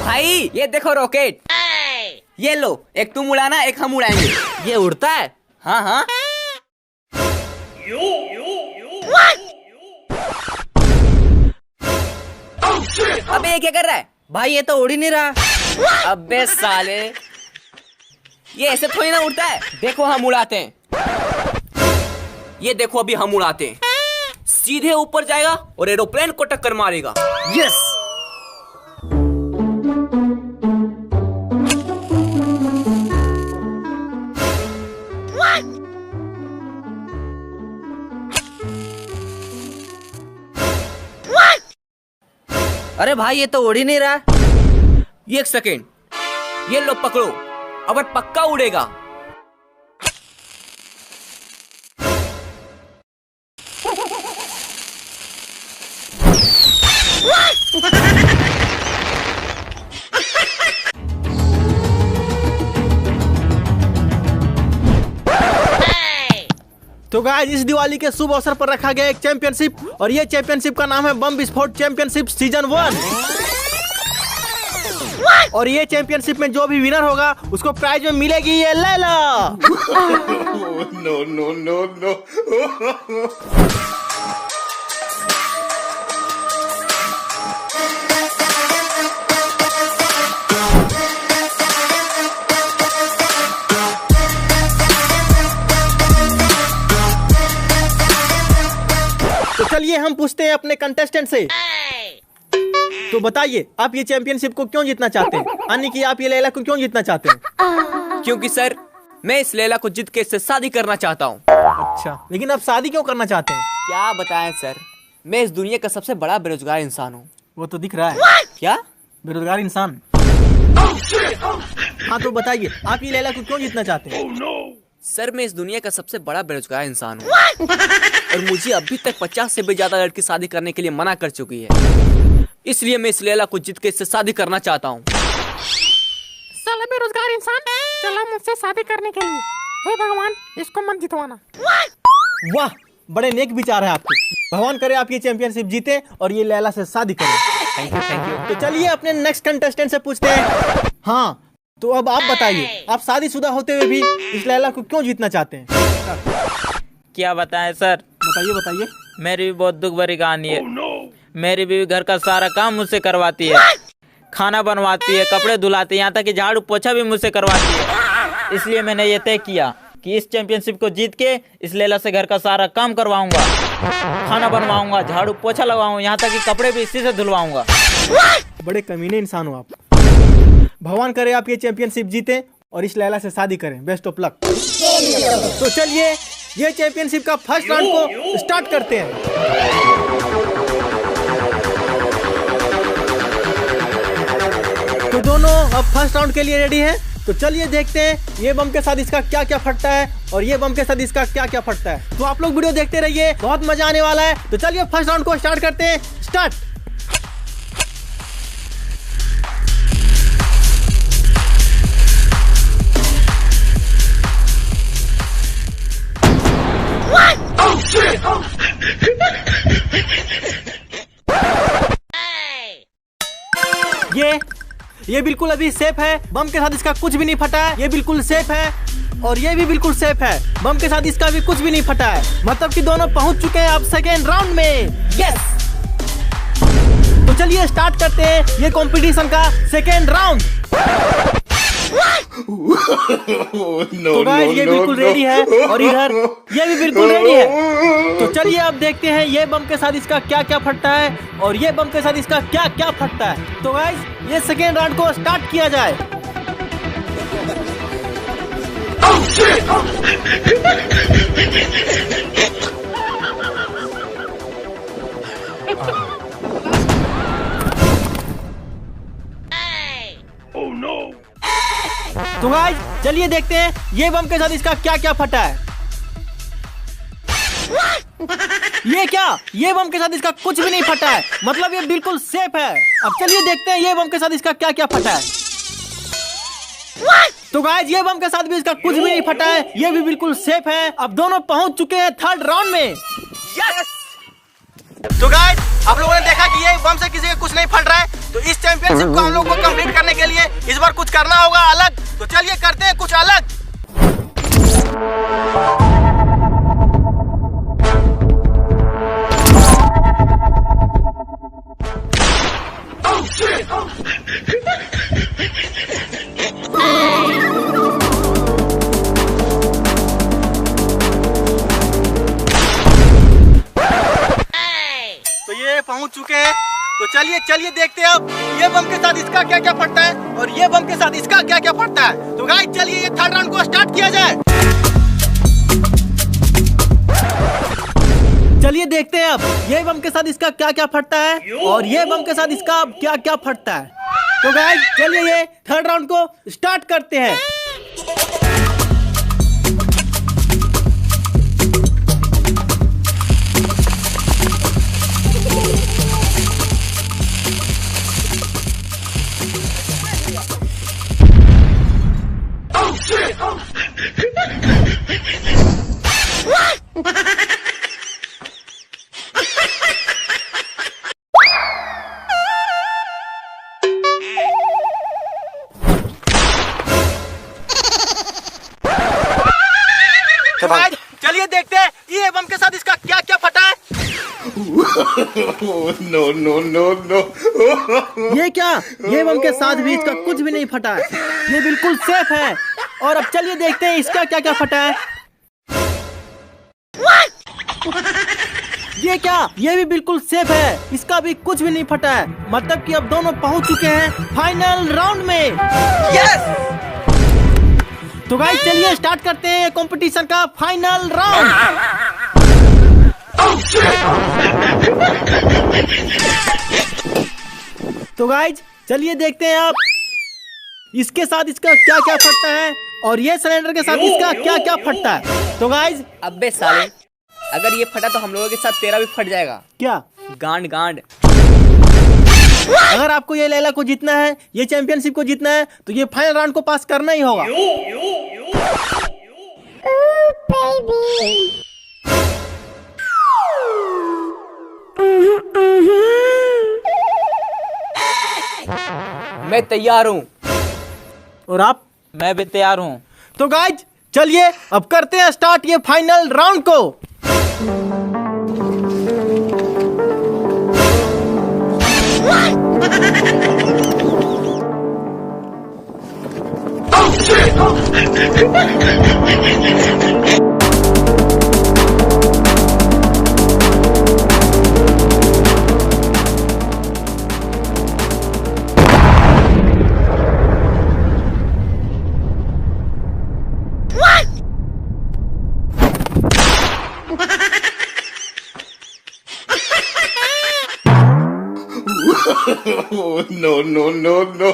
भाई ये देखो रॉकेट। ये लो, एक तुम उड़ाना, एक हम उड़ाएंगे। ये उड़ता है? हाँ हाँ। अबे ये क्या कर रहा है? भाई ये तो उड़ ही नहीं रहा। अबे साले, ये ऐसे थोड़ी ना उड़ता है। देखो हम उड़ाते हैं। ये देखो अभी हम उड़ाते हैं, सीधे ऊपर जाएगा और एरोप्लेन को टक्कर मारेगा। यस। अरे भाई ये तो उड़ ही नहीं रहा। एक सेकेंड, ये लो पकड़ो, अगर पक्का उड़ेगा। तो गाइस इस दिवाली के शुभ अवसर पर रखा गया एक चैंपियनशिप, और ये चैंपियनशिप का नाम है बम विस्फोट चैंपियनशिप सीजन 1। और ये चैंपियनशिप में जो भी विनर होगा उसको प्राइज में मिलेगी ये ले लो। No, no, no, no. तो चलिए हम पूछते हैं अपने कंटेस्टेंट से। तो बताइए आप ये चैंपियनशिप को क्यों जीतना चाहते हैं, यानी कि आप ये लैला को क्यों जीतना चाहते हैं? क्योंकि सर मैं इस लैला को जीत के इससे शादी करना चाहता हूँ। अच्छा, लेकिन आप शादी क्यों करना चाहते हैं? क्या बताएं सर, मैं इस दुनिया का सबसे बड़ा बेरोजगार इंसान हूँ। वो तो दिख रहा है। क्या? बेरोजगार इंसान। हाँ तो बताइए आप ये लैला को क्यों जीतना चाहते हैं? सर मैं इस दुनिया का सबसे बड़ा बेरोजगार इंसान हूँ और मुझे अभी तक 50 से भी ज्यादा लड़की शादी करने के लिए मना कर चुकी है, इसलिए मैं इस लैला को जीत के इससे शादी करना चाहता हूँ। साला बेरोजगार इंसान चला मुझसे शादी करने के लिए। हे भगवान इसको मत जितवाना। वाह, बड़े नेक विचार है आपके। भगवान करे आप ये चैंपियनशिप जीते और ये लैला से शादी करें। Thank you thank you. तो चलिए अपने नेक्स्ट कंटेस्टेंट से पूछते हैं। हाँ तो अब आप बताइए, आप शादीशुदा होते हुए भी इस लैला को क्यों जीतना चाहते हैं? क्या बताएं सर? बताइए बताइए। मेरी भी बहुत दुख भरी कहानी है। मेरी बीवी घर का सारा काम मुझसे करवाती है, खाना बनवाती है, कपड़े धुलाती है, यहाँ तक कि झाड़ू पोछा भी मुझसे करवाती है। इसलिए मैंने ये तय किया कि इस चैंपियनशिप को जीत के इस लैला से घर का सारा काम करवाऊंगा, खाना बनवाऊंगा, झाड़ू पोछा लगवाऊंगा, यहाँ तक कि कपड़े भी इसी से धुलवाऊंगा। बड़े कमीने इंसान हो आप। भगवान करे आप ये चैंपियनशिप जीते और इस लैला से शादी करें। Best of luck. तो चलिए ये चैंपियनशिप का फर्स्ट राउंड को स्टार्ट करते हैं। तो दोनों अब फर्स्ट राउंड के लिए रेडी हैं। तो चलिए देखते हैं ये बम के साथ इसका क्या क्या फटता है और ये बम के साथ इसका क्या क्या फटता है। तो आप लोग वीडियो देखते रहिए, बहुत मजा आने वाला है। तो चलिए फर्स्ट राउंड को स्टार्ट करते हैं। स्टार्ट। ये बिल्कुल अभी सेफ है। बम के साथ इसका कुछ भी नहीं फटा है। ये बिल्कुल सेफ है और ये भी बिल्कुल सेफ है। बम के साथ इसका भी कुछ भी नहीं फटा है। मतलब कि दोनों पहुंच चुके हैं अब सेकेंड राउंड में। यस। तो चलिए स्टार्ट करते हैं ये कंपटीशन का सेकेंड राउंड। तो गाइस ये बिल्कुल रेडी है और इधर ये भी बिल्कुल रेडी है। तो चलिए अब देखते हैं ये बम के साथ इसका क्या क्या फटता है और ये बम के साथ इसका क्या क्या फटता है। तो गाइस ये सेकेंड राउंड को स्टार्ट किया जाए। तो गाइस चलिए देखते हैं ये बम के साथ इसका क्या क्या फटा है। ये क्या? ये बम के साथ इसका कुछ भी नहीं फटा है। मतलब ये बिल्कुल सेफ है। अब चलिए देखते हैं ये बम के साथ इसका क्या क्या फटा है। तो गाइस ये बम के साथ भी इसका कुछ भी नहीं फटा है। ये भी बिल्कुल सेफ है। अब दोनों पहुंच चुके हैं थर्ड राउंड में। यस। तो गाइस आप लोगों ने देखा कि ये बम से किसी का कुछ नहीं फट रहा है। तो इस चैंपियनशिप को हम लोग को कंप्लीट करने के लिए इस बार कुछ करना होगा अलग। तो चलिए करते हैं कुछ अलग। तो ये पहुंच चुके हैं। तो चलिए देखते हैं अब ये बम के साथ इसका क्या क्या फटता है और ये बम के साथ इसका क्या क्या फटता है। तो गाइस चलिए ये थर्ड राउंड को स्टार्ट किया जाए। चलिए देखते हैं अब ये बम के साथ इसका क्या क्या फटता है और ये बम के साथ इसका अब क्या क्या फटता है। तो गाइस चलिए ये थर्ड राउंड को स्टार्ट करते हैं। तो भाई चलिए देखते हैं ये बम के साथ इसका क्या क्या फटा है। No, no, no, no. ये क्या, ये बम के साथ भी इसका कुछ भी नहीं फटा है, ये बिल्कुल सेफ है। और अब चलिए देखते हैं इसका क्या क्या फटा है। ये क्या, ये भी बिल्कुल सेफ है, इसका भी कुछ भी नहीं फटा है। मतलब कि अब दोनों पहुंच चुके हैं फाइनल राउंड में। यस! तो गाइस चलिए स्टार्ट करते हैं कंपटीशन का फाइनल राउंड। तो गाइस चलिए देखते हैं आप इसके साथ इसका क्या क्या फटता है और ये सिलेंडर के साथ इसका क्या क्या फटता है। तो गाइस अबे साले, अगर ये फटा तो हम लोगों के साथ तेरा भी फट जाएगा। क्या गांड गांड। अगर आपको ये लैला को जीतना है, ये चैंपियनशिप को जीतना है, तो ये फाइनल राउंड को पास करना ही होगा। मैं तैयार हूँ। और आप? मैं भी तैयार हूँ। तो गाइज चलिए अब करते हैं स्टार्ट ये फाइनल राउंड को। Oh, no, no, no, no.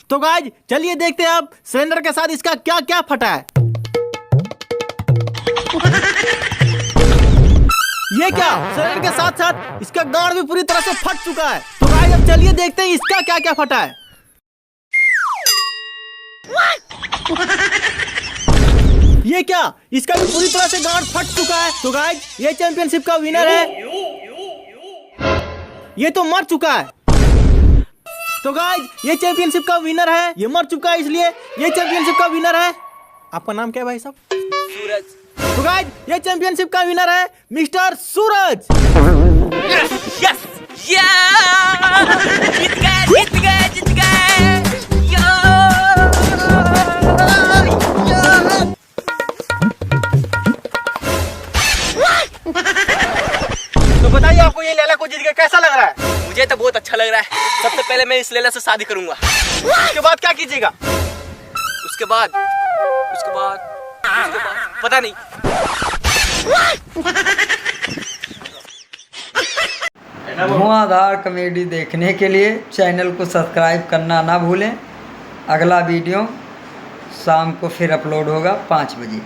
तो गाइज चलिए देखते हैं अब सिलेंडर के साथ इसका क्या क्या फटा है। ये क्या, सिलेंडर के साथ साथ इसका गार्ड भी पूरी तरह से फट चुका है। तो गाइज अब चलिए देखते हैं इसका क्या क्या फटा है। ये क्या, इसका भी पूरी तरह से गार्ड फट चुका है। तो गाइज ये चैंपियनशिप का विनर है, ये तो मर चुका है। तो गाइज ये चैंपियनशिप का विनर है, ये मर चुका है, इसलिए ये चैंपियनशिप का विनर है। आपका नाम क्या है भाई साहब? सूरज। तो गाइज ये चैंपियनशिप का विनर है मिस्टर सूरज। यस यस जीत गए जीत गए जीत गए। तो बताइए आपको ये लैला को जीत के कैसा लग रहा है? मुझे तो बहुत अच्छा लग रहा है। सबसे पहले मैं इस लैला से शादी करूंगा। उसके बाद क्या कीजिएगा? उसके बाद पता नहीं। धुआंधार कॉमेडी देखने के लिए चैनल को सब्सक्राइब करना ना भूलें। अगला वीडियो शाम को फिर अपलोड होगा 5 बजे।